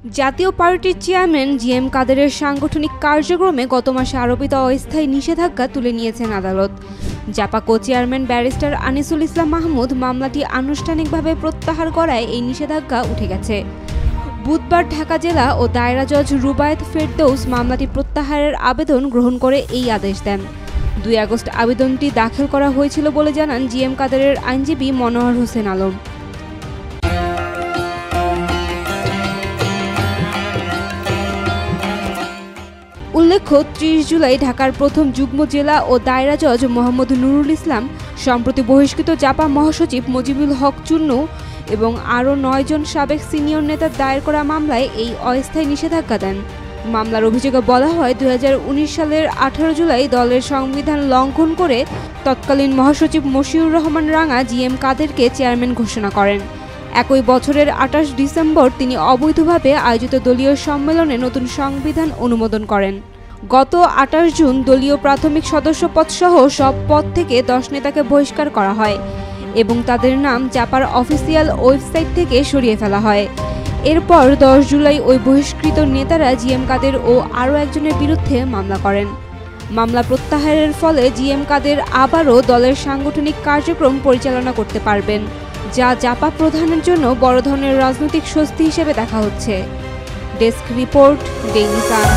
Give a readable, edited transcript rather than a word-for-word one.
জাতীয় পার্টির chairman GM কাদেরের সাংগঠনিক কার্যক্রমে গত মাসে আরোপিত অস্থায়ী নিষেধাজ্ঞা তুলে নিয়েছেন আদালত। JaPa co chairman barrister Anisul Islam Mahmud মামলাটি আনুষ্ঠানিকভাবে প্রত্যাহার করায় এই নিষেধাজ্ঞা উঠে গেছে। বুধবার ঢাকা জেলা ও দায়রা জজ রুবায়েত ফেরদৌস মামলাটি প্রত্যাহারের আবেদন গ্রহণ করে এই আদেশ দেন। 2 আগস্ট আবেদনটি দাখিল করা হয়েছিল বলে জানান জিএম কাদেরের আইনজীবী মনোহর হোসেন আলম। উল্লেখ্য, 30 জুলাই ঢাকার প্রথম যুগ্ম জেলা ও দায়রা জজ মোহাম্মদ নুরুল ইসলাম সম্প্রতি বহিষ্কৃত জাপা মহাসচিব মজিবুল হক চুন্নু এবং আরও 9 জন সাবেক সিনিয়র নেতার দায়ের করা মামলায় এই অস্থায়ী নিষেধাজ্ঞা দেন। মামলার অভিযোগে বলা হয়, 2019 সালের 18 জুলাই দলের সংবিধান লঙ্ঘন করে তৎকালীন মহাসচিব মশিউর রহমান রাঙা জিএম কাদেরকে চেয়ারম্যান ঘোষণা করেন। একই বছরের 28 ডিসেম্বর তিনি অবৈধভাবে আয়োজিত দলীয় সম্মেলনে নতুন সংবিধান অনুমোদন করেন। গত 28 জুন দলীয় প্রাথমিক সদস্য পদসহ সব পদ থেকে 10 নেতাকে বহিষ্কার করা হয় এবং তাদের নাম জাপার অফিসিয়াল ওয়েবসাইট থেকে সরিয়ে ফেলা হয়। এরপর 10 জুলাই ওই বহিষ্কৃত নেতারা জিএম কাদের ও আরও একজনের বিরুদ্ধে মামলা করেন। মামলা প্রত্যাহারের ফলে জিএম কাদের আবারও দলের সাংগঠনিক কার্যক্রম পরিচালনা করতে পারবেন, যা জাপা প্রধানের জন্য বড় ধরনের রাজনৈতিক স্বস্তি হিসেবে দেখা হচ্ছে। Desk report, Daily Sun.